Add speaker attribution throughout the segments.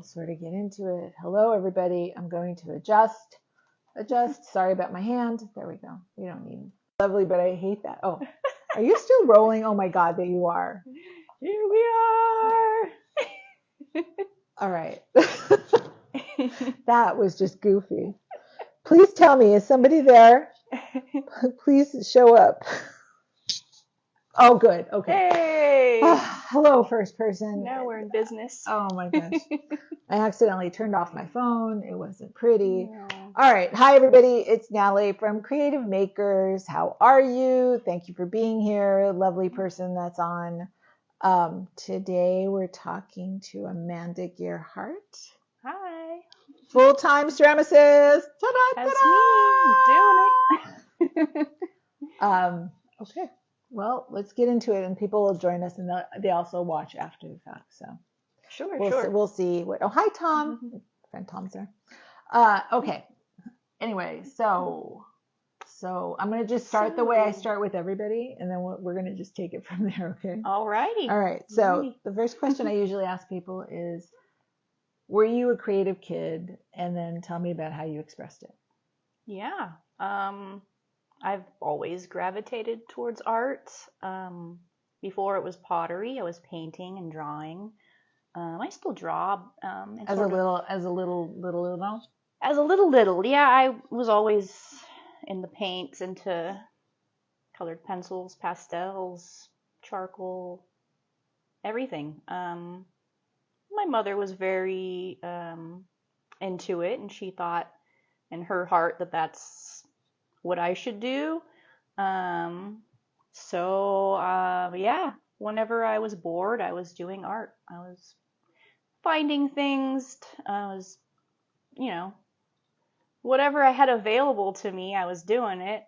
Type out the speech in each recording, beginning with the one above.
Speaker 1: we'll sort of get into it. Hello, everybody. I'm going to adjust. Sorry about my hand. There we go. We don't need lovely, but I hate that. Oh, are you still rolling? Oh my God, that you are.
Speaker 2: Here we are.
Speaker 1: All right. That was just goofy. Please tell me, is somebody there? Please show up. Oh, good. Okay.
Speaker 2: Hey.
Speaker 1: Hello, first person.
Speaker 2: Now we're in business.
Speaker 1: Oh my gosh. I accidentally turned off my phone. It wasn't pretty.
Speaker 2: No.
Speaker 1: All right. Hi, everybody. It's Natalie from Creative Makers. How are you? Thank you for being here. Lovely person that's on. Today we're talking to Amanda Gerhart.
Speaker 2: Hi.
Speaker 1: Full-time ceramicist. Ta-da,
Speaker 2: That's
Speaker 1: ta-da!
Speaker 2: me. I'm doing it.
Speaker 1: Okay. Well, let's get into it, and people will join us, and they also watch after the fact. So
Speaker 2: Sure.
Speaker 1: We'll see what. Oh, hi, Tom. Friend Tom's there. Okay. Anyway, so I'm gonna just start the way I start with everybody, and then we're gonna just take it from there. Okay.
Speaker 2: All righty.
Speaker 1: All right. So the first question I usually ask people is, were you a creative kid? And then tell me about how you expressed it.
Speaker 2: Yeah. I've always gravitated towards art. Before it was pottery, I was painting and drawing. I still draw.
Speaker 1: As a little. As a little,
Speaker 2: yeah. I was always in the paints, into colored pencils, pastels, charcoal, everything. My mother was very into it, and she thought in her heart that that's what I should do. Yeah, whenever I was bored, I was doing art. I was finding things. I was, whatever I had available to me, I was doing it.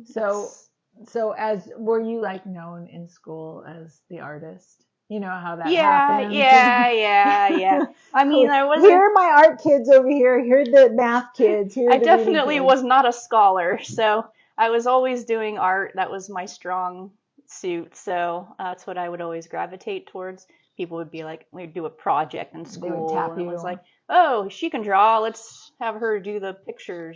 Speaker 1: So were you like known in school as the artist? You know how that happens.
Speaker 2: Yeah. I mean, I wasn't.
Speaker 1: Here are my art kids over here. Here are the math kids. Here are
Speaker 2: I
Speaker 1: the
Speaker 2: definitely
Speaker 1: kids.
Speaker 2: was not a scholar, so I was always doing art. That was my strong suit. So that's what I would always gravitate towards. People would be like, we'd do a project in school,
Speaker 1: They would tap
Speaker 2: and it
Speaker 1: you.
Speaker 2: was like, oh, she can draw. Let's have her do the picture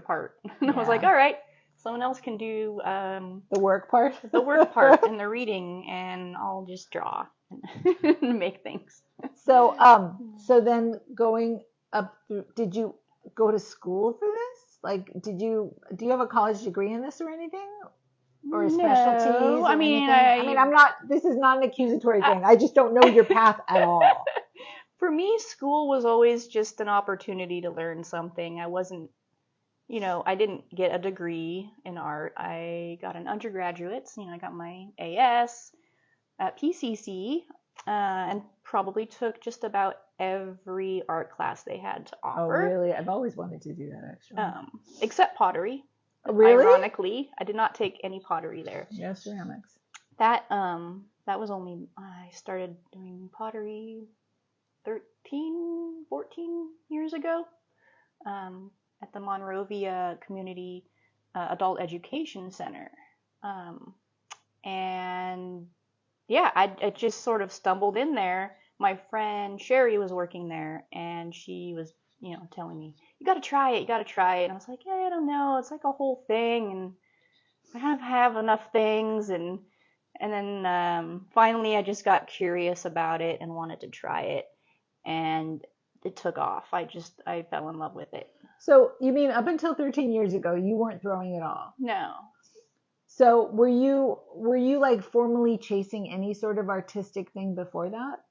Speaker 2: part. And I was like, all right. Someone else can do
Speaker 1: the work part,
Speaker 2: and the reading, and I'll just draw and make things.
Speaker 1: So then going up through, did you go to school for this? Like, do you have a college degree in this or anything? Or specialties?
Speaker 2: No, I mean,
Speaker 1: I'm not. This is not an accusatory thing. I just don't know your path at all.
Speaker 2: For me, school was always just an opportunity to learn something. I wasn't. I didn't get a degree in art. I got an undergraduate's. I got my AS at PCC, and probably took just about every art class they had to offer.
Speaker 1: Oh, really? I've always wanted to do that, actually.
Speaker 2: Except pottery.
Speaker 1: Really?
Speaker 2: Ironically, I did not take any pottery there.
Speaker 1: No ceramics.
Speaker 2: That was only, I started doing pottery 13, 14 years ago. At the Monrovia Community Adult Education Center. And yeah, I just sort of stumbled in there. My friend Sherry was working there, and she was, telling me, you got to try it. And I was like, yeah, I don't know. It's like a whole thing, and I kind of have enough things. And then finally I just got curious about it and wanted to try it. And it took off. I fell in love with it.
Speaker 1: So you mean up until 13 years ago, you weren't throwing at all?
Speaker 2: No.
Speaker 1: So were you like formally chasing any sort of artistic thing before that?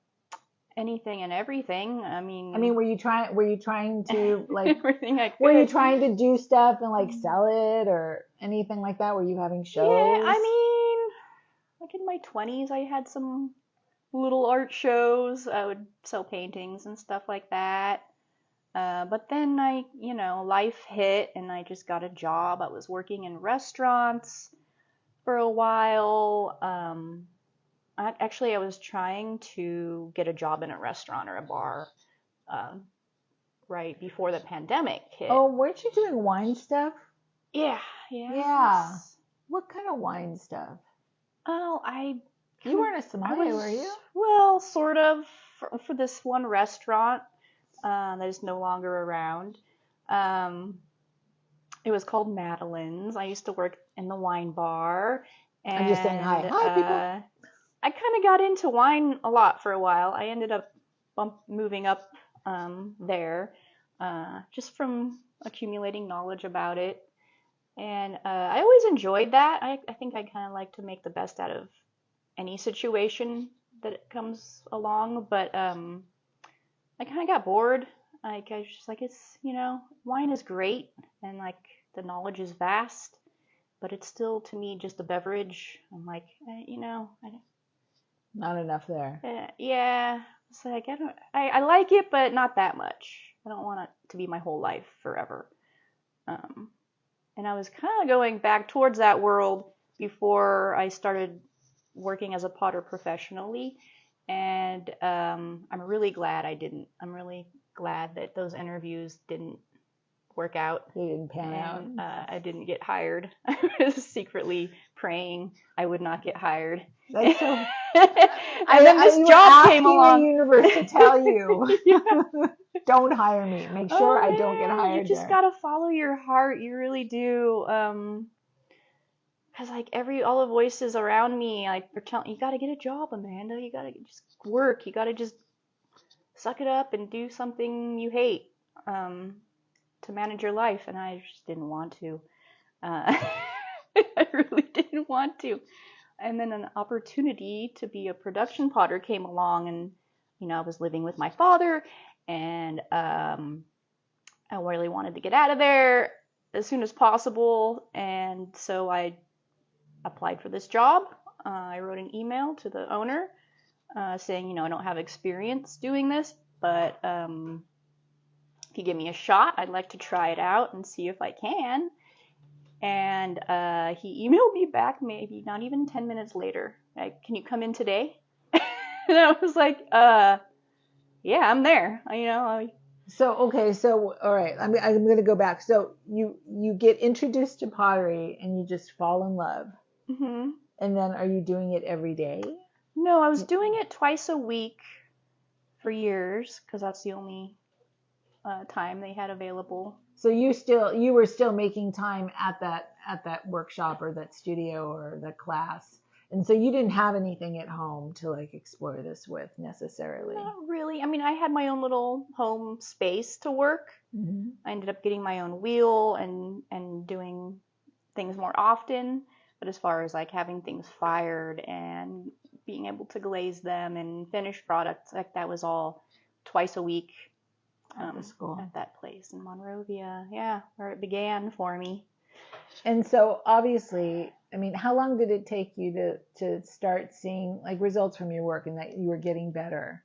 Speaker 2: Anything and everything. I mean,
Speaker 1: were you trying to like
Speaker 2: everything I could.
Speaker 1: Were you trying to do stuff and like sell it or anything like that? Were you having shows?
Speaker 2: Yeah, I mean, like in my 20s, I had some little art shows. I would sell paintings and stuff like that. But then life hit, and I just got a job. I was working in restaurants for a while. I was trying to get a job in a restaurant or a bar right before the pandemic hit.
Speaker 1: Oh, weren't you doing wine stuff?
Speaker 2: Yeah.
Speaker 1: Yeah. What kind of wine stuff?
Speaker 2: Oh,
Speaker 1: You weren't a sommelier, were you?
Speaker 2: Well, sort of, for this one restaurant that is no longer around. Um, it was called Madeline's. I used to work in the wine bar,
Speaker 1: I'm just saying hi.
Speaker 2: and
Speaker 1: Hi, people.
Speaker 2: I kind of got into wine a lot for a while. I ended up moving up there just from accumulating knowledge about it. And I always enjoyed that. I think I kind of like to make the best out of any situation that comes along, but I kind of got bored. Like I was just like, it's, wine is great and like the knowledge is vast, but it's still to me just a beverage. I'm like,
Speaker 1: Not enough there.
Speaker 2: yeah. It's like I like it, but not that much. I don't want it to be my whole life forever. And I was kind of going back towards that world before I started working as a potter professionally. And I'm really glad I didn't. I'm really glad that those interviews didn't work out.
Speaker 1: They didn't pan out.
Speaker 2: I didn't get hired. I was secretly praying I would not get hired.
Speaker 1: That's so.
Speaker 2: And then this job came along.
Speaker 1: The universe to tell you,
Speaker 2: Yeah.
Speaker 1: don't hire me. Make sure I don't get hired.
Speaker 2: You just gotta follow your heart. You really do. Cause like all the voices around me, like they're telling you gotta get a job, Amanda. You gotta just work. You gotta just suck it up and do something you hate to manage your life. And I just didn't want to. I really didn't want to. And then an opportunity to be a production potter came along, and I was living with my father, and I really wanted to get out of there as soon as possible, and so I applied for this job. I wrote an email to the owner saying, I don't have experience doing this, but if you give me a shot, I'd like to try it out and see if I can. And he emailed me back maybe not even 10 minutes later. Like, can you come in today? And I was like, yeah, I'm there.
Speaker 1: So, okay. So, all right. I'm going to go back. So you get introduced to pottery and you just fall in love.
Speaker 2: Mm-hmm.
Speaker 1: And then are you doing it every day?
Speaker 2: No, I was doing it twice a week for years because that's the only time they had available.
Speaker 1: So you were still making time at that workshop or that studio or the class, and so you didn't have anything at home to like explore this with necessarily.
Speaker 2: Not really. I mean, I had my own little home space to work.
Speaker 1: Mm-hmm.
Speaker 2: I ended up getting my own wheel and doing things more often. But as far as like having things fired and being able to glaze them and finish products, like that was all twice a week. At that place in Monrovia, where it began for me.
Speaker 1: And so obviously, I mean, how long did it take you to start seeing like results from your work and that you were getting better?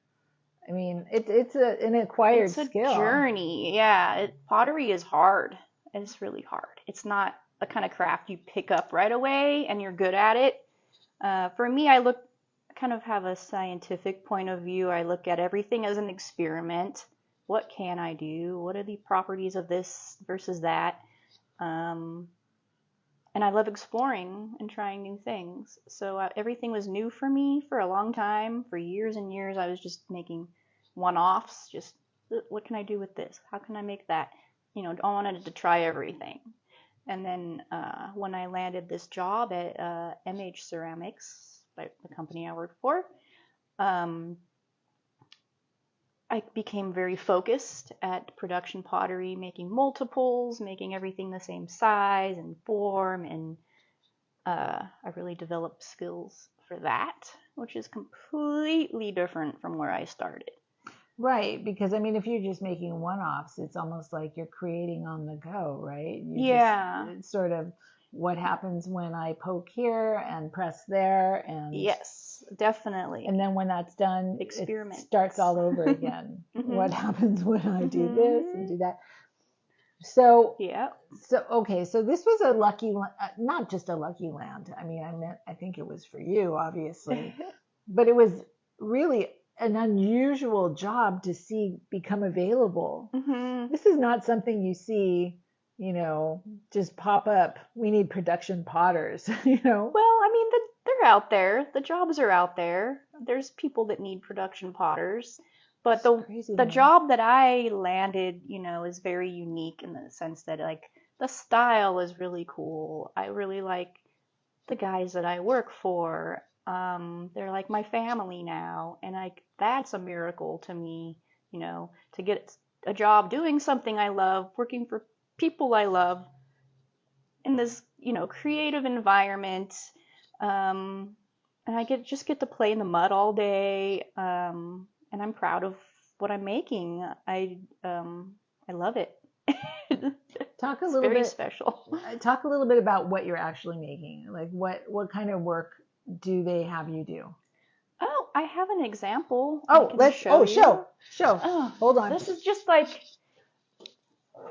Speaker 1: I mean, it's an acquired skill. It's a
Speaker 2: journey. Yeah, pottery is hard. It's really hard. It's not a kind of craft you pick up right away and you're good at it. For me, I kind of have a scientific point of view. I look at everything as an experiment. What can I do? What are the properties of this versus that? And I love exploring and trying new things. So everything was new for me for a long time. For years and years, I was just making one-offs. Just, what can I do with this? How can I make that? I wanted to try everything. And then when I landed this job at Ceramics, the company I worked for, I became very focused at production pottery, making multiples, making everything the same size and form, and I really developed skills for that, which is completely different from where I started.
Speaker 1: Right, because I mean, if you're just making one-offs, it's almost like you're creating on the go, right? It's sort of what happens when I poke here and press there, and
Speaker 2: yes, definitely.
Speaker 1: And then when that's done,
Speaker 2: experiment.
Speaker 1: It starts all over again. Mm-hmm. What happens when I do this and do that? So okay, so this was a lucky, not just a lucky land. I mean, I think it was for you, obviously, but it was really an unusual job to see become available. Mm-hmm. This is not something you see, just pop up. We need production potters,
Speaker 2: Well, I mean, they're out there. The jobs are out there. There's people that need production potters. But
Speaker 1: It's crazy to
Speaker 2: the
Speaker 1: me.
Speaker 2: job that I landed, is very unique in the sense that like the style is really cool. I really like the guys that I work for. They're like my family now, and like that's a miracle to me, to get a job doing something I love, working for people I love in this, creative environment. And I get to play in the mud all day. And I'm proud of what I'm making. I love it.
Speaker 1: Talk a
Speaker 2: It's
Speaker 1: little
Speaker 2: very
Speaker 1: bit.
Speaker 2: special.
Speaker 1: Talk a little bit about what you're actually making. Like what kind of work do they have you do?
Speaker 2: Oh, I have an example I
Speaker 1: Oh,
Speaker 2: can show you.
Speaker 1: show.
Speaker 2: Oh,
Speaker 1: Hold on.
Speaker 2: this is just like,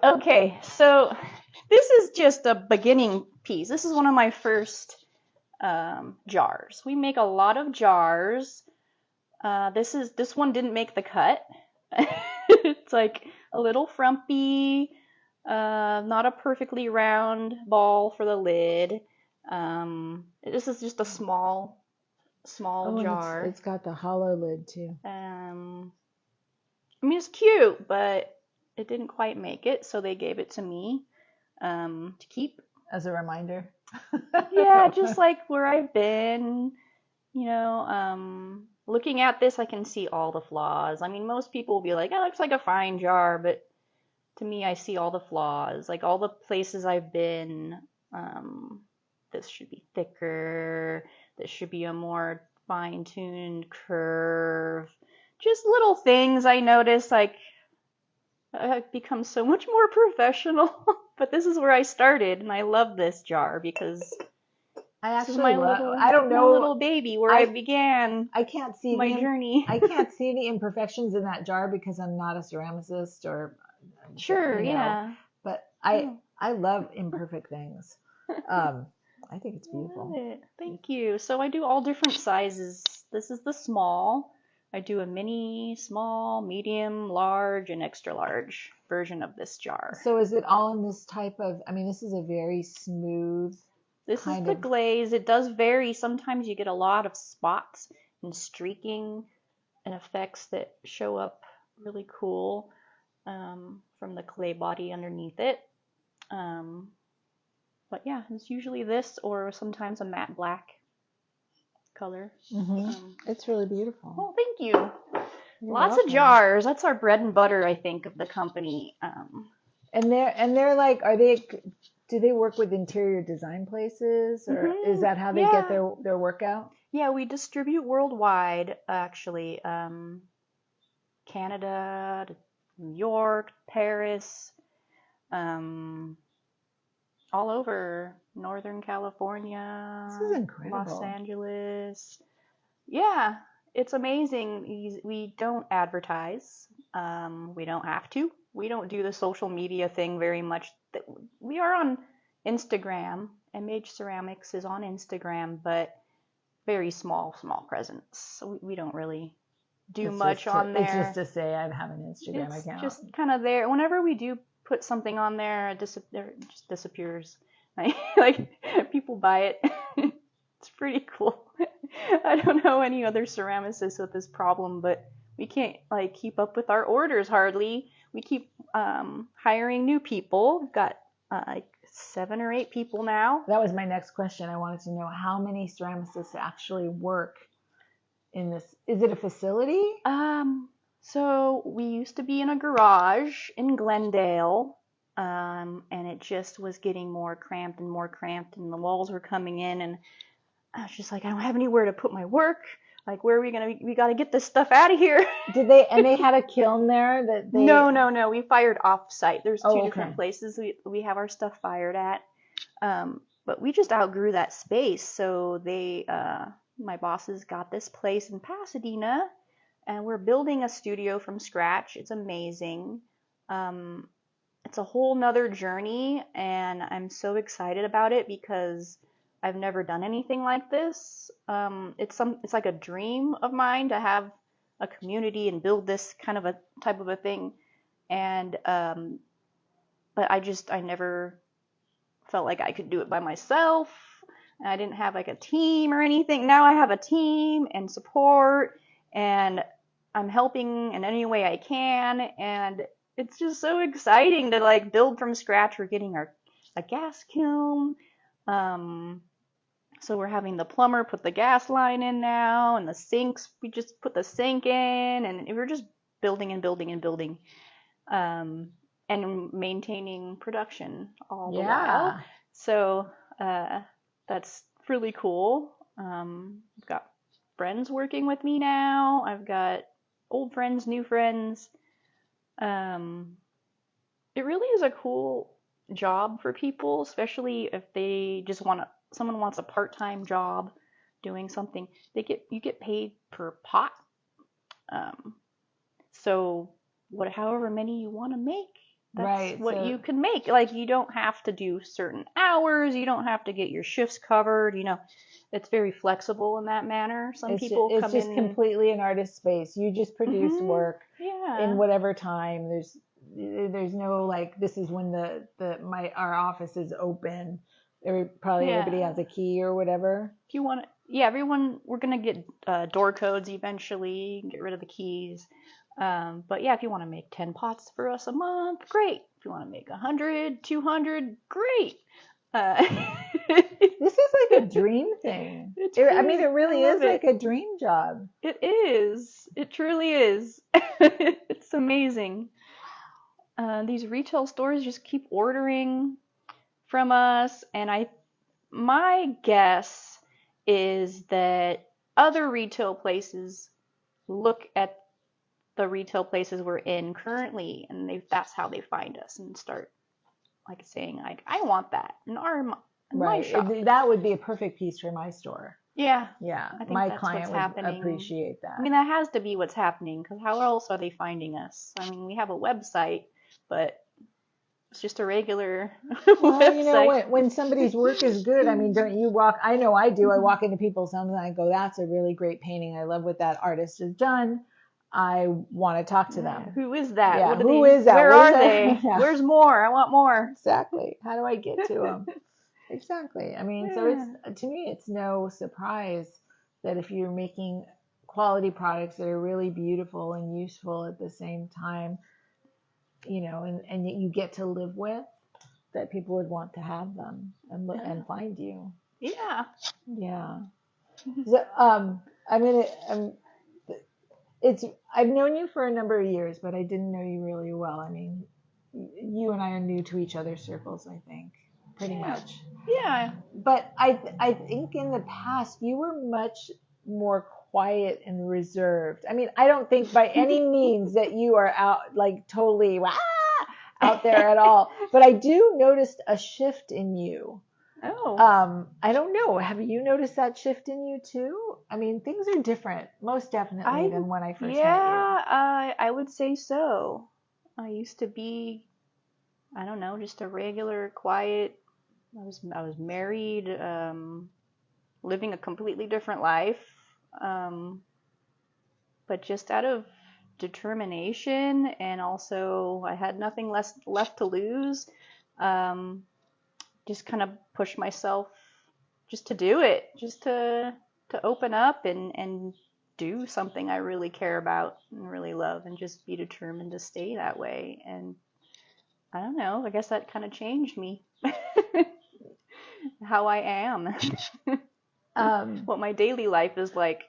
Speaker 2: okay, so this is just a beginning piece. This is one of my first jars. We make a lot of jars. This one didn't make the cut. It's like a little frumpy, not a perfectly round ball for the lid. This is just a small
Speaker 1: Oh, and
Speaker 2: jar.
Speaker 1: it's got the hollow lid too.
Speaker 2: I mean, it's cute, but it didn't quite make it, so they gave it to me to keep.
Speaker 1: As a reminder.
Speaker 2: Yeah, just like where I've been, looking at this, I can see all the flaws. I mean, most people will be like, "Oh, it looks like a fine jar," but to me, I see all the flaws, like all the places I've been. Um, this should be thicker. This should be a more fine-tuned curve. Just little things I notice, like I've become so much more professional. But this is where I started, and I love this jar because
Speaker 1: I
Speaker 2: this is
Speaker 1: actually
Speaker 2: my
Speaker 1: love. I don't
Speaker 2: my
Speaker 1: know.
Speaker 2: little baby where I began
Speaker 1: I can't see
Speaker 2: my journey.
Speaker 1: I can't see the imperfections in that jar because I'm not a ceramicist or
Speaker 2: Sure, yeah.
Speaker 1: But
Speaker 2: Oh,
Speaker 1: I love imperfect things. I think it's
Speaker 2: I love
Speaker 1: beautiful.
Speaker 2: it. Thank you. So I do all different sizes. This is the small. I do a mini, small, medium, large, and extra large version of this jar.
Speaker 1: So is it all in this type of? I mean, this is a very smooth
Speaker 2: This is
Speaker 1: kind
Speaker 2: the
Speaker 1: of.
Speaker 2: glaze. It does vary. Sometimes you get a lot of spots and streaking and effects that show up really cool from the clay body underneath it. But yeah, it's usually this or sometimes a matte black color.
Speaker 1: It's really beautiful.
Speaker 2: Oh, thank you.
Speaker 1: You're
Speaker 2: Lots
Speaker 1: welcome.
Speaker 2: of jars. That's our bread and butter, I think, of the company.
Speaker 1: And they're like, are they? Do they work with interior design places, or is that how they get their work out?
Speaker 2: Yeah, we distribute worldwide, actually. Canada, New York, Paris, all over Northern California,
Speaker 1: This is incredible.
Speaker 2: Los Angeles. Yeah, it's amazing. We don't advertise. We don't have to. We don't do the social media thing very much. We are on Instagram. MH Ceramics is on Instagram, but very small presence. So we don't really do much on there.
Speaker 1: It's just to say I have an Instagram account.
Speaker 2: It's just kind of there. Whenever we do put something on there, it just disappears. Like people buy it. It's pretty cool. I don't know any other ceramicists with this problem, but we can't like keep up with our orders hardly. We keep hiring new people. We've got like 7 or 8 people now.
Speaker 1: That was my next question. I wanted to know how many ceramicists actually work in this. Is it a facility?
Speaker 2: So we used to be in a garage in Glendale, and it just was getting more cramped, and the walls were coming in, and I was just like, I don't have anywhere to put my work. Like, where are we gonna? We got to get this stuff out of here.
Speaker 1: Did they? And they had a kiln there that they.
Speaker 2: No. We fired off site. There's 2 different places we have our stuff fired at. But we just outgrew that space, so my bosses got this place in Pasadena, and we're building a studio from scratch. It's amazing. It's a whole nother journey, and I'm so excited about it because I've never done anything like this. It's like a dream of mine to have a community and build this kind of a type of a thing. And but I never felt like I could do it by myself. I didn't have like a team or anything. Now I have a team and support, and I'm helping in any way I can, and it's just so exciting to like build from scratch. We're getting a gas kiln. Um, so we're having the plumber put the gas line in now, and the sinks, we just put the sink in, and we're just building and building and building, um, and maintaining production all the while.
Speaker 1: Yeah.
Speaker 2: So that's really cool. I've got friends working with me now. I've got old friends, new friends. Um, it really is a cool job for people, especially if they just someone wants a part-time job doing something. You get paid per pot. Um, so however many you want to make, that's
Speaker 1: Right.
Speaker 2: what
Speaker 1: So
Speaker 2: you can make. Like you don't have to do certain hours, you don't have to get your shifts covered, it's very flexible in that manner. Some people
Speaker 1: it's
Speaker 2: come
Speaker 1: just
Speaker 2: in.
Speaker 1: completely an artist space. You just produce
Speaker 2: Mhm.
Speaker 1: work in
Speaker 2: Yeah.
Speaker 1: whatever time. There's no like this is when our office is open. Probably everybody
Speaker 2: Yeah.
Speaker 1: has a key or whatever.
Speaker 2: If you want to, yeah, everyone, we're gonna get door codes eventually, get rid of the keys. But yeah, if you want to make 10 pots for us a month, great. If you want to make 100, 200, great. Uh,
Speaker 1: This is like a dream thing.
Speaker 2: it's
Speaker 1: I mean, it
Speaker 2: great. I
Speaker 1: really
Speaker 2: love
Speaker 1: is like
Speaker 2: it.
Speaker 1: a dream job.
Speaker 2: It is. It truly is. It's amazing. These retail stores just keep ordering from us, and my guess is that other retail places look at the retail places we're in currently, and that's how they find us and start like saying like, I want that in my shop.
Speaker 1: That would be a perfect piece for my store.
Speaker 2: Yeah,
Speaker 1: Yeah,
Speaker 2: I think
Speaker 1: my
Speaker 2: that's what's
Speaker 1: client would
Speaker 2: happening.
Speaker 1: appreciate
Speaker 2: I
Speaker 1: that.
Speaker 2: mean, that has to be what's happening, because how else are they finding us? I mean, we have a website, but it's just a regular
Speaker 1: Well,
Speaker 2: website.
Speaker 1: when somebody's work is good, I mean, don't you walk? I know I do. I walk into people's homes and I go, "That's a really great painting. I love what that artist has done. I want to talk to
Speaker 2: Yeah,
Speaker 1: them."
Speaker 2: who is that?
Speaker 1: Yeah,
Speaker 2: What are
Speaker 1: who
Speaker 2: they?
Speaker 1: is that?
Speaker 2: Where
Speaker 1: What is
Speaker 2: are
Speaker 1: that?
Speaker 2: they?
Speaker 1: Yeah,
Speaker 2: Where's more? I want more.
Speaker 1: exactly. How do I get to them? Exactly. I mean, so
Speaker 2: Yeah.
Speaker 1: to me, it's no surprise that if you're making quality products that are really beautiful and useful at the same time, and you get to live with, that people would want to have them
Speaker 2: Yeah.
Speaker 1: and find you.
Speaker 2: Yeah.
Speaker 1: Yeah. So, I'm gonna. It's. I've known you for a number of years, but I didn't know you really well. I mean, you and I are new to each other's circles, I think, pretty
Speaker 2: Yeah.
Speaker 1: much.
Speaker 2: Yeah.
Speaker 1: But I think in the past you were much more quiet and reserved. I mean, I don't think by any means that you are out like totally out there at all. But I do notice a shift in you.
Speaker 2: Oh.
Speaker 1: I don't know. Have you noticed that shift in you too? I mean, things are different, most definitely,
Speaker 2: I
Speaker 1: than when I first met you.
Speaker 2: Yeah, I would say so. I used to be, I don't know, just a regular quiet. I was married, living a completely different life. Um, but just out of determination, and also I had nothing less left to lose. Um, just kind of push myself just to do it, just to open up and do something I really care about and really love, and just be determined to stay that way. And I don't know, I guess that kind of changed me. How I am.
Speaker 1: Um,
Speaker 2: What my daily life is like.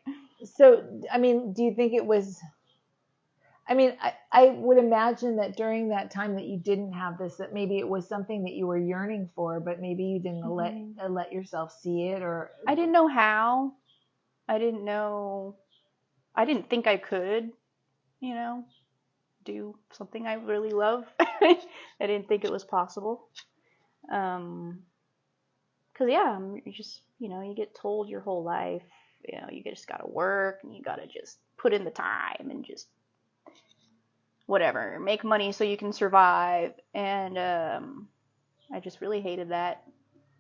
Speaker 1: so, I mean, do you think it was I mean, I would imagine that during that time that you didn't have this, that maybe it was something that you were yearning for, but maybe you didn't let yourself see it, or
Speaker 2: I didn't know how. I didn't know. I didn't think I could, you know, do something I really love. I didn't think it was possible. Um, 'Cause yeah, you just, you get told your whole life, you just gotta work and you gotta just put in the time and just whatever, make money so you can survive. And I just really hated that.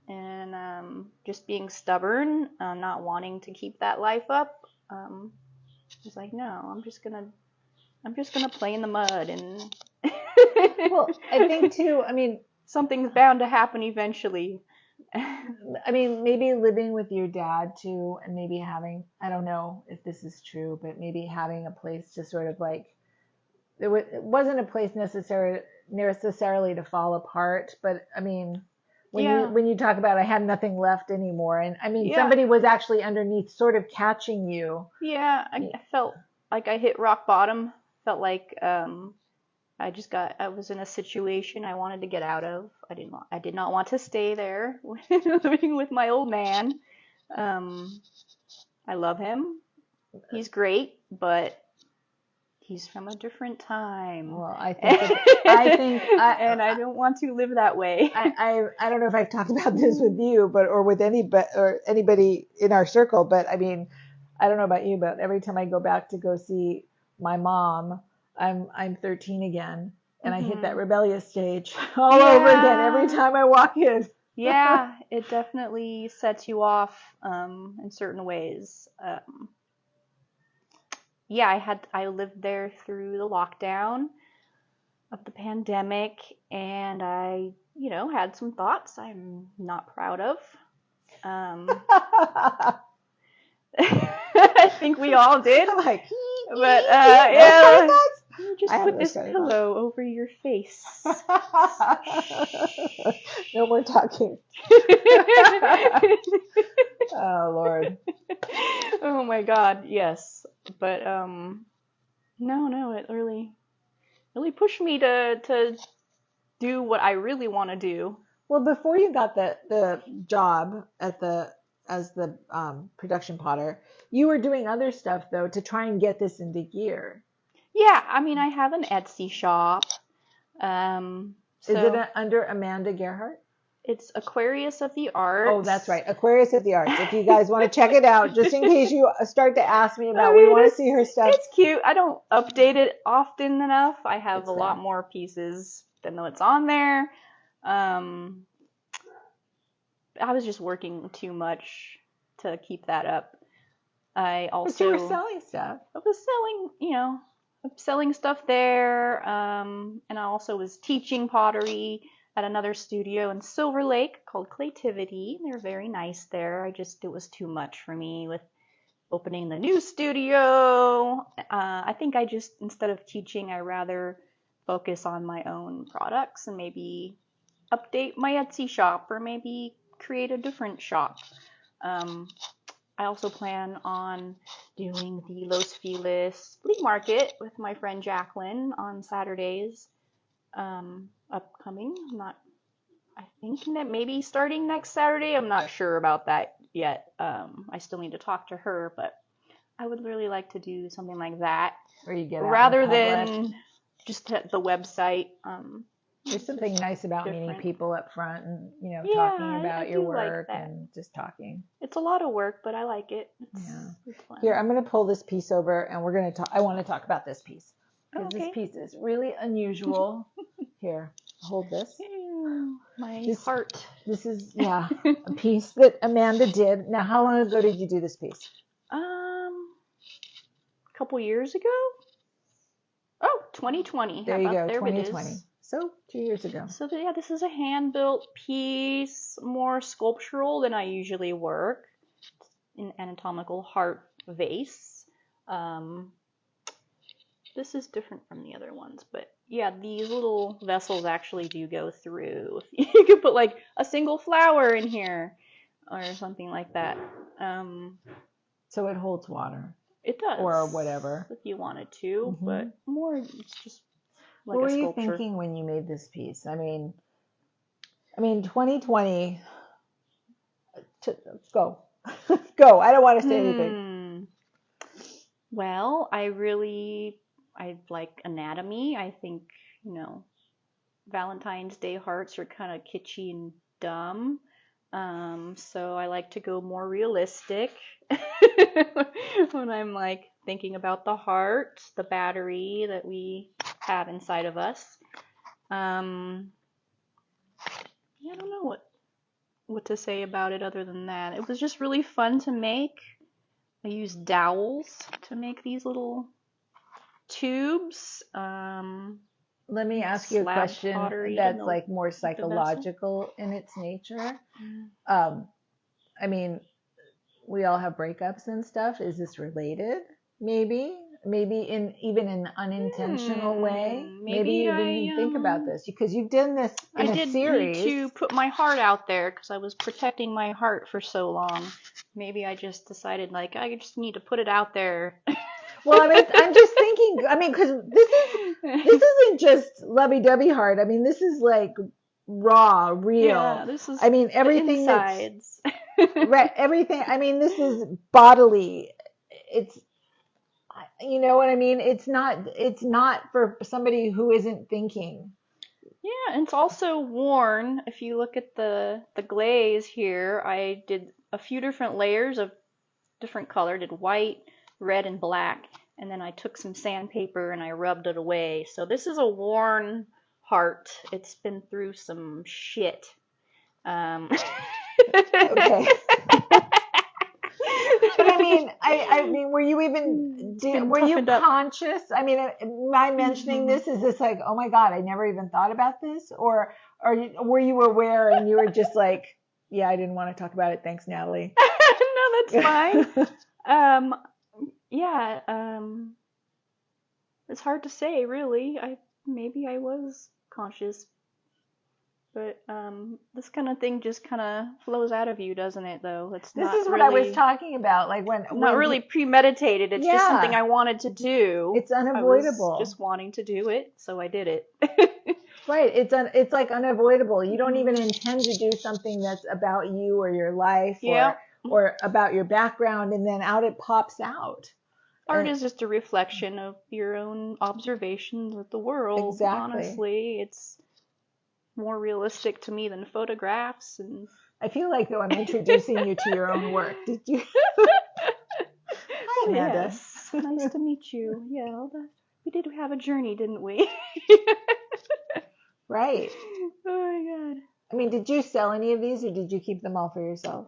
Speaker 2: And just being stubborn, not wanting to keep that life up. It's like, no, I'm just gonna play in the mud, and
Speaker 1: well, I think too. I mean,
Speaker 2: something's bound to happen eventually.
Speaker 1: I mean, maybe living with your dad too, and maybe having, I don't know if this is true, but maybe having a place to sort of like, it wasn't a place necessarily to fall apart, but I mean,
Speaker 2: Yeah,
Speaker 1: when you talk about I had nothing left anymore, and I mean
Speaker 2: yeah,
Speaker 1: somebody was actually underneath, sort of catching you.
Speaker 2: yeah. I felt like I hit rock bottom. Felt like I was in a situation I wanted to get out of. I did not want to stay there living with my old man. Um, I love him. He's great, but he's from a different time.
Speaker 1: Well,
Speaker 2: And
Speaker 1: I think
Speaker 2: I don't want to live that way.
Speaker 1: I don't know if I've talked about this with you, but or with anybody in our circle, but I mean, I don't know about you, but every time I go back to go see my mom, I'm 13 again, and I hit that
Speaker 2: Hmm.
Speaker 1: rebellious stage all over again every
Speaker 2: Yeah.
Speaker 1: time I walk in.
Speaker 2: Yeah, it definitely sets you off in certain ways. Yeah, I lived there through the lockdown of the pandemic, and I, had some thoughts I'm not proud of. Um, I think we all did,
Speaker 1: I'm like,
Speaker 2: but
Speaker 1: those kind of
Speaker 2: yeah,
Speaker 1: thoughts.
Speaker 2: let me just
Speaker 1: I have
Speaker 2: put
Speaker 1: those
Speaker 2: this
Speaker 1: kind of thoughts.
Speaker 2: pillow over your face.
Speaker 1: No more talking. Oh Lord.
Speaker 2: Oh my God, yes, but no, it really pushed me to do what I really want to do.
Speaker 1: Well, before you got the job at the as the production potter, you were doing other stuff though to try and get this into gear.
Speaker 2: Yeah, I mean, I have an Etsy shop. Um,
Speaker 1: Is it
Speaker 2: so
Speaker 1: under Amanda Gerhart?
Speaker 2: it's Aquarius of the
Speaker 1: Oh, that's
Speaker 2: Arts.
Speaker 1: right, Aquarius of the Arts. If you guys want to check it out, just in case you start to ask me
Speaker 2: I
Speaker 1: about, we
Speaker 2: mean,
Speaker 1: want to see her stuff.
Speaker 2: it's cute. I don't update it often enough. I have a
Speaker 1: It's
Speaker 2: lot
Speaker 1: fair.
Speaker 2: more pieces than what's on there. Um, I was just working too much to keep that up. I
Speaker 1: But you were
Speaker 2: also
Speaker 1: selling stuff.
Speaker 2: I was selling, selling stuff there. And I also was teaching pottery at another studio in Silver Lake called Claytivity. They're very nice there. It was too much for me with opening the new studio. I think instead of teaching, I rather focus on my own products and maybe update my Etsy shop or maybe create a different shop. Um, I also plan on doing the Los Feliz flea market with my friend Jacqueline on Saturdays. Upcoming. I think that maybe starting next Saturday. I'm not sure about that yet. I still need to talk to her, but I would really like to do something like that
Speaker 1: Where you get out in the
Speaker 2: rather
Speaker 1: public.
Speaker 2: than just at the website.
Speaker 1: There's something nice about meeting
Speaker 2: Different.
Speaker 1: people up front and,
Speaker 2: Yeah,
Speaker 1: talking
Speaker 2: I
Speaker 1: about your
Speaker 2: do like
Speaker 1: work
Speaker 2: that.
Speaker 1: and just talking.
Speaker 2: It's a lot of work, but I like it.
Speaker 1: Yeah.
Speaker 2: It's
Speaker 1: Here,
Speaker 2: fun.
Speaker 1: I'm going to pull this piece over and we're going to talk. I want to talk about this piece
Speaker 2: Oh,
Speaker 1: because this
Speaker 2: okay.
Speaker 1: piece is really unusual. Here, hold this.
Speaker 2: Ew, my
Speaker 1: This
Speaker 2: heart.
Speaker 1: this is yeah, a piece that Amanda did. Now, how long ago did you do this piece?
Speaker 2: A couple years ago? Oh, 2020. How
Speaker 1: There you
Speaker 2: about
Speaker 1: go,
Speaker 2: there it
Speaker 1: 2020.
Speaker 2: is.
Speaker 1: So 2 years ago.
Speaker 2: So yeah, this is a hand-built piece, more sculptural than I usually work. An anatomical heart vase. Um, this is different from the other ones, but yeah, these little vessels actually do go through. You could put like a single flower in here or something like that. Um,
Speaker 1: So it holds water
Speaker 2: it
Speaker 1: or
Speaker 2: does
Speaker 1: whatever.
Speaker 2: if you wanted to,
Speaker 1: Hmm.
Speaker 2: but more it's just
Speaker 1: What
Speaker 2: like a
Speaker 1: were you
Speaker 2: sculpture.
Speaker 1: thinking when you made this piece? I mean, 2020. Go, go. I don't want to say anything.
Speaker 2: Well, I like anatomy. I think, you know, Valentine's Day hearts are kind of kitschy and dumb. So I like to go more realistic when I'm like thinking about the heart, the battery that we have inside of us. Um, yeah, I don't know what to say about it other than that. It was just really fun to make. I used dowels to make these little tubes.
Speaker 1: Let me ask you a
Speaker 2: slab
Speaker 1: question
Speaker 2: pottery in
Speaker 1: that's like more
Speaker 2: the vessel.
Speaker 1: psychological in its nature.
Speaker 2: Mm.
Speaker 1: Um, I mean, we all have breakups and stuff. Is this related? Maybe, maybe in even an unintentional way. Maybe
Speaker 2: Maybe
Speaker 1: you didn't even think about this because you've done this
Speaker 2: I
Speaker 1: in a
Speaker 2: did need
Speaker 1: series.
Speaker 2: to put my heart out there because I was protecting my heart for so long. Maybe I just decided like I just need to put it out there.
Speaker 1: Well, I mean, I'm just thinking. I mean, because this isn't just lovey-dovey heart. I mean, this is like raw, real.
Speaker 2: Yeah, this is
Speaker 1: I mean,
Speaker 2: the
Speaker 1: everything that's
Speaker 2: insides.
Speaker 1: right. Everything. I mean, this is bodily. It's you know what I mean. It's not for somebody who isn't thinking.
Speaker 2: Yeah, and it's also worn. If you look at the glaze here, I did a few different layers of different color, did white, red, and black, and then I took some sandpaper and I rubbed it away. So this is a worn heart. It's been through some shit. Um,
Speaker 1: Okay. But I mean, were you even
Speaker 2: been
Speaker 1: were you
Speaker 2: toughened up.
Speaker 1: conscious? I mean, my mentioning this is this like, oh my God, I never even thought about this, or were you aware and you were just like, yeah, I didn't want to talk about it. Thanks, Natalie.
Speaker 2: No, that's fine. Um, yeah, it's hard to say, really. Maybe I was conscious, but this kind of thing just kind of flows out of you, doesn't it? Though it's
Speaker 1: This
Speaker 2: not
Speaker 1: is what I was
Speaker 2: really
Speaker 1: talking about, like
Speaker 2: not really premeditated. It's just something
Speaker 1: yeah,
Speaker 2: I wanted to do.
Speaker 1: it's
Speaker 2: I was
Speaker 1: unavoidable.
Speaker 2: just wanting to do it, so I did it.
Speaker 1: Right. It's like unavoidable. You don't
Speaker 2: Mhm.
Speaker 1: even intend to do something that's about you or your life
Speaker 2: Yeah.
Speaker 1: or about your background, and then out it pops out.
Speaker 2: Art
Speaker 1: And
Speaker 2: is just a reflection of your own observations of the world.
Speaker 1: exactly.
Speaker 2: Honestly, it's more realistic to me than photographs and
Speaker 1: I feel like though I'm introducing you to your own work. Did you? Hi,
Speaker 2: oh
Speaker 1: Amanda.
Speaker 2: yes, nice to meet you. Yeah, we did have a journey, didn't we?
Speaker 1: Right.
Speaker 2: Oh my god.
Speaker 1: I mean, did you sell any of these or did you keep them all for yourself?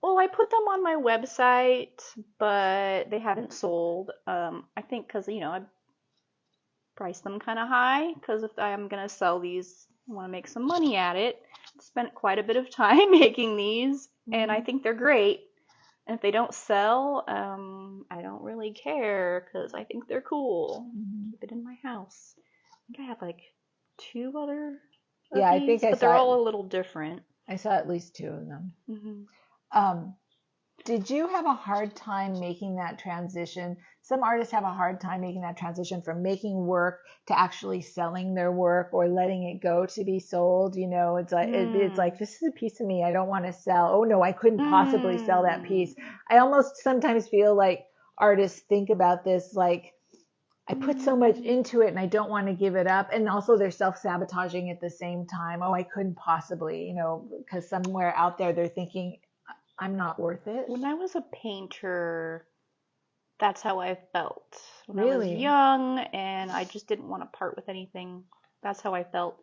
Speaker 2: Well, I put them on my website, but they haven't sold. I think because I priced them kind of high because if I'm gonna sell these, I want to make some money at it. Spent quite a bit of time making these, and I think they're great. And if they don't sell, I don't really care because I think they're cool.
Speaker 1: Mm-hmm.
Speaker 2: Keep it in my house. I think I have like two other of
Speaker 1: Yeah, I think
Speaker 2: these,
Speaker 1: I
Speaker 2: but they're
Speaker 1: saw
Speaker 2: all a little different.
Speaker 1: I saw at least two of them.
Speaker 2: Hmm.
Speaker 1: Um, Did you have a hard time making that transition? Some artists have a hard time making that transition from making work to actually selling their work or letting it go to be sold. You know, it's like this is a piece of me I don't want to sell. Oh no, I couldn't possibly sell that piece. I almost sometimes feel like artists think about this like I put so much into it and I don't want to give it up. And also they're self-sabotaging at the same time. Oh, I couldn't possibly, you know, because somewhere out there they're thinking I'm not worth it.
Speaker 2: When I was a painter, that's how I felt. When I was
Speaker 1: Really?
Speaker 2: young and I just didn't want to part with anything, that's how I felt.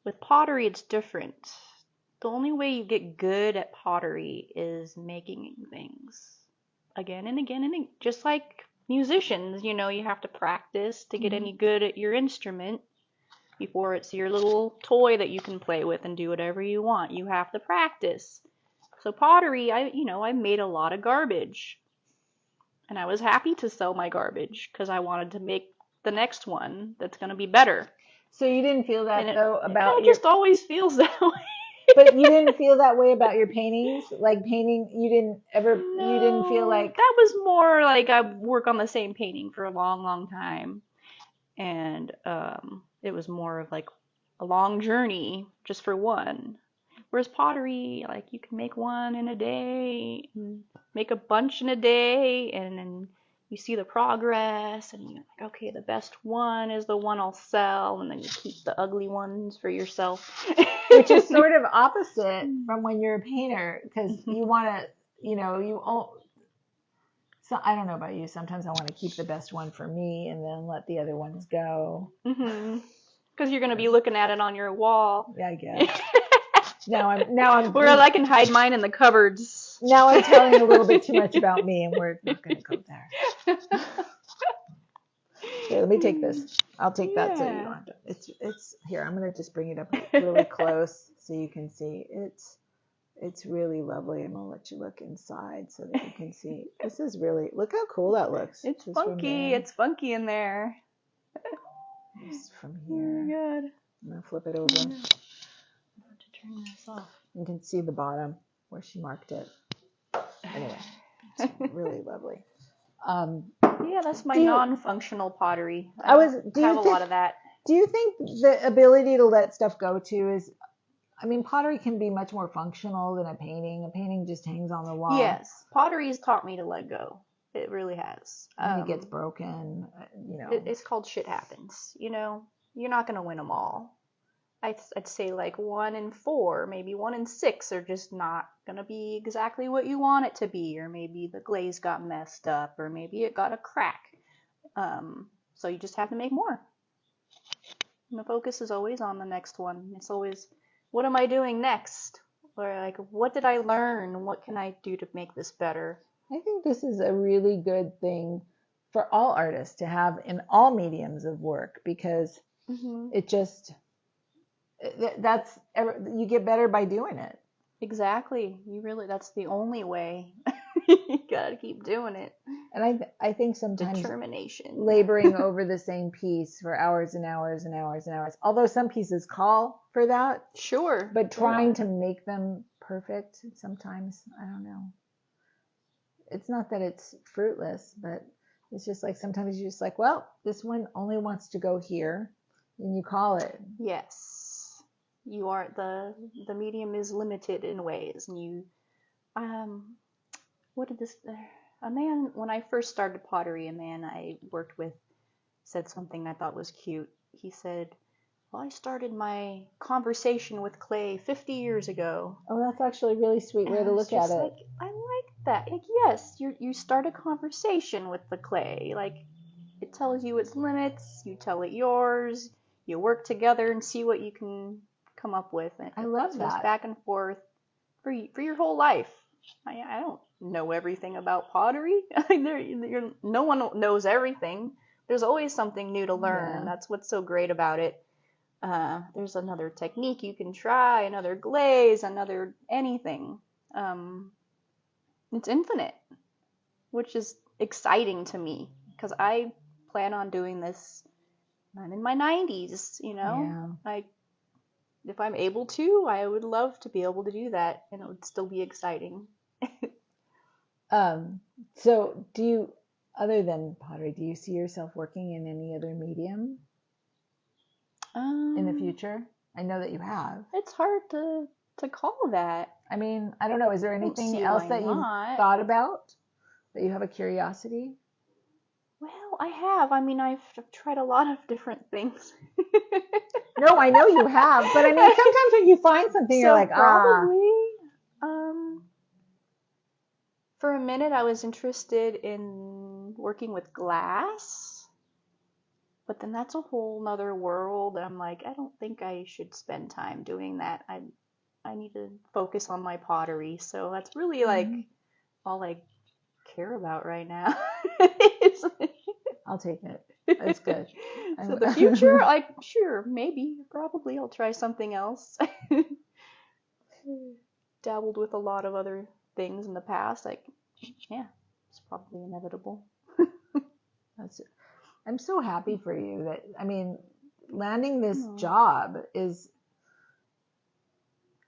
Speaker 2: With pottery, it's different. The only way you get good at pottery is making things again and again and again. Just like musicians, you have to practice to get any good at your instrument before it's your little toy that you can play with and do whatever you want. You have to practice. So pottery, I made a lot of garbage. And I was happy to sell my garbage because I wanted to make the next one that's going to be better.
Speaker 1: So you didn't feel that
Speaker 2: And
Speaker 1: though about
Speaker 2: it
Speaker 1: your,
Speaker 2: just always feels that way.
Speaker 1: but you didn't feel that way about your paintings? Like painting, you didn't feel
Speaker 2: No,
Speaker 1: like,
Speaker 2: that was more like I work on the same painting for a long, long time. And it was more of like a long journey just for one. Whereas pottery, like you can make one in a day, and make a bunch in a day, and then you see the progress, and you're like, okay, the best one is the one I'll sell, and then you keep the ugly ones for yourself.
Speaker 1: which is sort of opposite from when you're a painter, because you want to, so I don't know about you. Sometimes I want to keep the best one for me and then let the other ones go.
Speaker 2: Because you're going to be looking at it on your wall.
Speaker 1: Yeah, I guess. Now I'm
Speaker 2: Where I can hide mine in the cupboards.
Speaker 1: Now I'm telling a little bit too much about me, and we're not going to go there. Here, let me take this. I'll take that so you don't
Speaker 2: Yeah.
Speaker 1: have to. It's here. I'm gonna just bring it up really close so you can see. It's really lovely. I'm gonna let you look inside so that you can see. This is really, look how cool that looks.
Speaker 2: It's
Speaker 1: Just from
Speaker 2: funky.
Speaker 1: there.
Speaker 2: It's funky in there.
Speaker 1: Just from
Speaker 2: Oh my
Speaker 1: here.
Speaker 2: god.
Speaker 1: I'm gonna flip it over.
Speaker 2: I have to turn this off.
Speaker 1: You can see the bottom where she marked it. Anyway, it's really lovely.
Speaker 2: Yeah, that's my
Speaker 1: Do you,
Speaker 2: non-functional pottery. I
Speaker 1: I was,
Speaker 2: don't have a lot of that.
Speaker 1: do you think the ability to let stuff go too is, I mean, pottery can be much more functional than a painting. A painting just hangs on the wall.
Speaker 2: Yes, pottery has taught me to let go. It really has.
Speaker 1: And it gets broken,
Speaker 2: It's called shit happens. You're not gonna win them all. I'd say like 1 in 4, maybe 1 in 6 are just not gonna be exactly what you want it to be, or maybe the glaze got messed up, or maybe it got a crack. So you just have to make more. And the focus is always on the next one. It's always, what am I doing next? Or like, what did I learn? What can I do to make this better?
Speaker 1: I think this is a really good thing for all artists to have in all mediums of work, because it just, you get better by doing it.
Speaker 2: Exactly. That's the only way. You gotta keep doing it.
Speaker 1: And I think sometimes
Speaker 2: Determination.
Speaker 1: laboring over the same piece for hours and hours and hours and hours, although some pieces call for that,
Speaker 2: Sure.
Speaker 1: but trying to make them perfect sometimes, I don't know. It's not that it's fruitless, but it's just like sometimes you're just like, well, this one only wants to go here, and you call it.
Speaker 2: Yes. You are the medium is limited in ways, and you what did this a man when I first started pottery, a man I worked with said something I thought was cute. He said, "Well, I started my conversation with clay 50 years ago."
Speaker 1: Oh, that's actually a really sweet way to look at it.
Speaker 2: Like, I like that. Like, yes, you start a conversation with the clay. Like, it tells you its limits, you tell it yours, you work together and see what you can come up with. And
Speaker 1: I love
Speaker 2: it
Speaker 1: that.
Speaker 2: goes back and forth for your whole life. I don't know everything about pottery. No one knows everything. There's always something new to learn,
Speaker 1: Yeah.
Speaker 2: and that's what's so great about it. There's another technique you can try, another glaze, another anything. It's infinite, which is exciting to me because I plan on doing this. I'm in my 90s,
Speaker 1: Yeah.
Speaker 2: If I'm able to, I would love to be able to do that, and it would still be exciting.
Speaker 1: So other than pottery, do you see yourself working in any other medium in the future? I know that you have.
Speaker 2: It's hard to call that.
Speaker 1: I mean, I don't know. Is there anything else that you've thought about, that you have a curiosity?
Speaker 2: Well, I have. I mean, I've tried a lot of different things.
Speaker 1: No, I know you have, but I mean, sometimes when you find something, you're like,
Speaker 2: probably, for a minute, I was interested in working with glass, but then that's a whole nother world. And I'm like, I don't think I should spend time doing that. I need to focus on my pottery. So that's really like all I care about right now.
Speaker 1: I'll take it. It's good.
Speaker 2: So the future, sure, maybe, probably I'll try something else. Dabbled with a lot of other things in the past. Yeah, it's probably inevitable.
Speaker 1: I'm so happy for you that, I mean, landing this job is,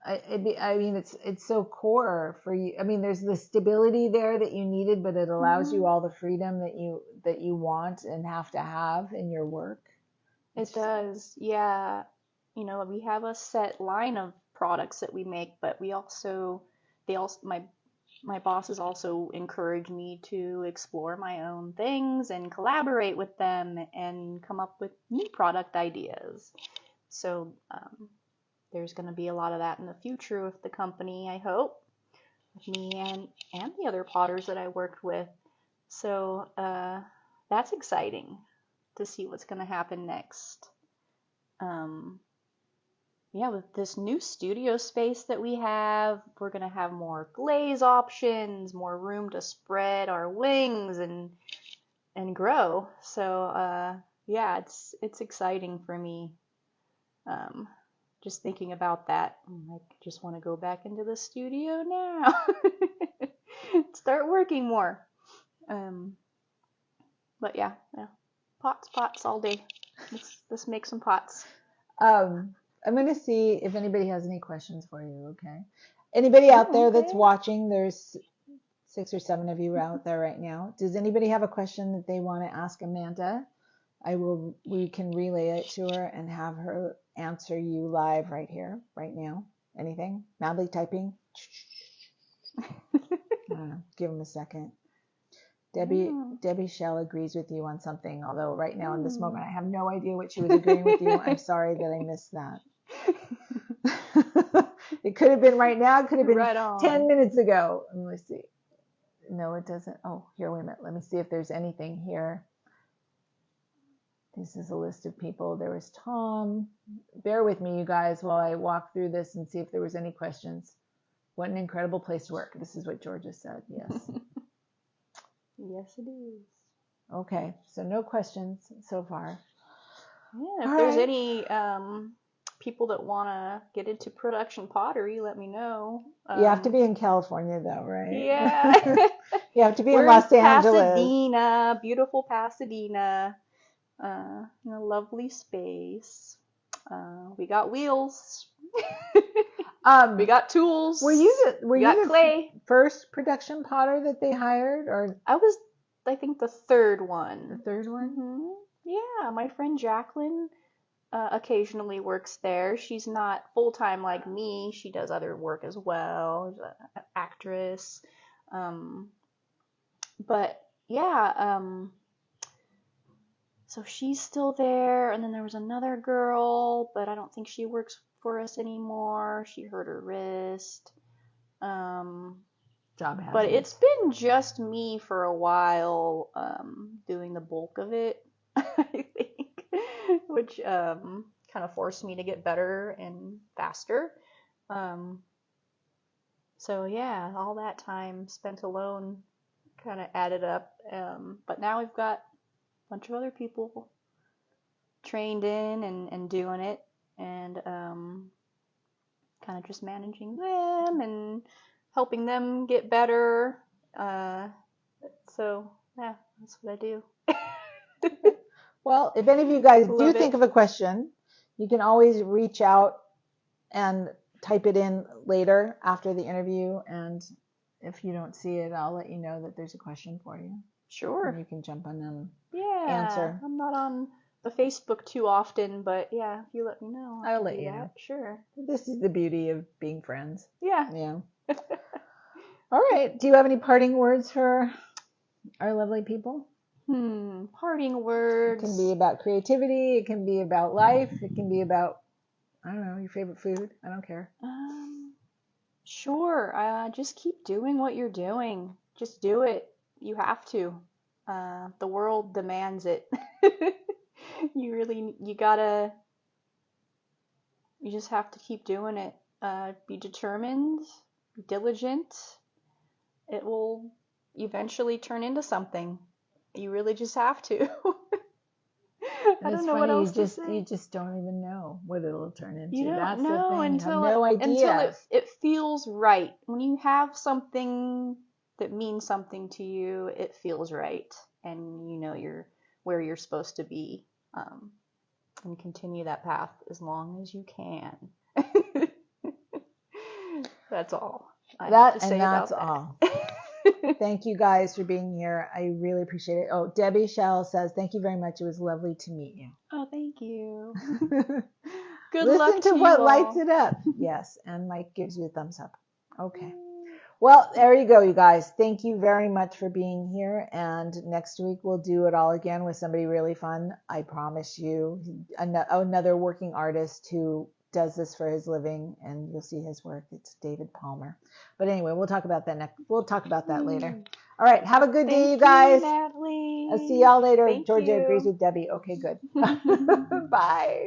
Speaker 1: I mean, it's so core for you. I mean, there's the stability there that you needed, but it allows you all the freedom that you want and have to have in your work.
Speaker 2: It does, yeah. We have a set line of products that we make, but my bosses also encourage me to explore my own things and collaborate with them and come up with new product ideas. So there's going to be a lot of that in the future with the company, I hope, with me and the other potters that I worked with. So that's exciting to see what's going to happen next. Yeah, with this new studio space that we have, we're going to have more glaze options, more room to spread our wings and grow. So yeah, it's exciting for me. Just thinking about that, I'm like, just want to go back into the studio now. Start working more. But yeah, pots all day. Let's make some pots.
Speaker 1: I'm going to see if anybody has any questions for you, okay? Anybody out there that's watching, there's 6 or 7 of you out there right now. Does anybody have a question that they want to ask Amanda? We can relay it to her and have her answer you live right here, right now. Anything? Madly typing? I don't know. Give them a second. Debbie Shell agrees with you on something, although right now in this moment I have no idea what she was agreeing with you. I'm sorry that I missed that. It could have been right now. It could have been right 10 minutes ago. Let me see. No, it doesn't. Oh, here, wait a minute. Let me see if there's anything here. This is a list of people. There was Tom. Bear with me, you guys, while I walk through this and see if there was any questions. What an incredible place to work. This is what Georgia said. Yes.
Speaker 2: Yes, it is.
Speaker 1: Okay, so no questions so far.
Speaker 2: Yeah, if there's any people that want to get into production pottery, let me know.
Speaker 1: You have to be in California, though, right?
Speaker 2: Yeah.
Speaker 1: You have to be in Los Angeles.
Speaker 2: Pasadena, beautiful Pasadena. In a lovely space. We got wheels. We got tools.
Speaker 1: Were you the
Speaker 2: clay.
Speaker 1: First production potter that they hired, or
Speaker 2: I was, I think, the third one.
Speaker 1: The third one?
Speaker 2: Mm-hmm. Yeah, my friend Jacqueline occasionally works there. She's not full time like me. She does other work as well. She's an actress. But yeah, so she's still there, and then there was another girl, but I don't think she works for us anymore. She hurt her wrist.
Speaker 1: Job hazard.
Speaker 2: But it's been just me for a while, doing the bulk of it, I think, which kind of forced me to get better and faster. So yeah, all that time spent alone kind of added up. But now we've got bunch of other people trained in and doing it, and kind of just managing them and helping them get better. So yeah, that's what I do.
Speaker 1: Well, if any of you guys do think of a question, you can always reach out and type it in later after the interview, and if you don't see it, I'll let you know that there's a question for you.
Speaker 2: Sure.
Speaker 1: And you can jump on them.
Speaker 2: Answer. I'm not on the Facebook too often, but yeah, if you let me know,
Speaker 1: I'll let you know.
Speaker 2: Sure.
Speaker 1: This is the beauty of being friends.
Speaker 2: Yeah.
Speaker 1: Yeah. All right. Do you have any parting words for our lovely people?
Speaker 2: Parting words.
Speaker 1: It can be about creativity. It can be about life. It can be about, I don't know, your favorite food. I don't care.
Speaker 2: Sure. Just keep doing what you're doing. Just do it. You have to. The world demands it. You just have to keep doing it. Be determined, be diligent. It will eventually turn into something. You really just have to. I don't know what else to say.
Speaker 1: You just don't even know what it'll turn into.
Speaker 2: You don't
Speaker 1: That's
Speaker 2: know
Speaker 1: the thing.
Speaker 2: until
Speaker 1: you have no idea.
Speaker 2: Until it feels right. When you have something that means something to you, it feels right, and you know you're where you're supposed to be, and continue that path as long as you can. That's all.
Speaker 1: That's all. Thank you guys for being here. I really appreciate it. Oh, Debbie Shell says, thank you very much. It was lovely to meet you.
Speaker 2: Oh, thank you. Good
Speaker 1: Listen
Speaker 2: luck
Speaker 1: to
Speaker 2: you
Speaker 1: what
Speaker 2: all.
Speaker 1: lights it up. Yes, and Mike gives you a thumbs up. Okay. Well, there you go, you guys. Thank you very much for being here. And next week we'll do it all again with somebody really fun. I promise you. Another working artist who does this for his living, and you'll see his work. It's David Palmer. But anyway, we'll talk about that later. All right, have a good day, you guys.
Speaker 2: Natalie.
Speaker 1: I'll see y'all later.
Speaker 2: Thank
Speaker 1: Georgia
Speaker 2: you.
Speaker 1: agrees with Debbie. Okay, good. Bye.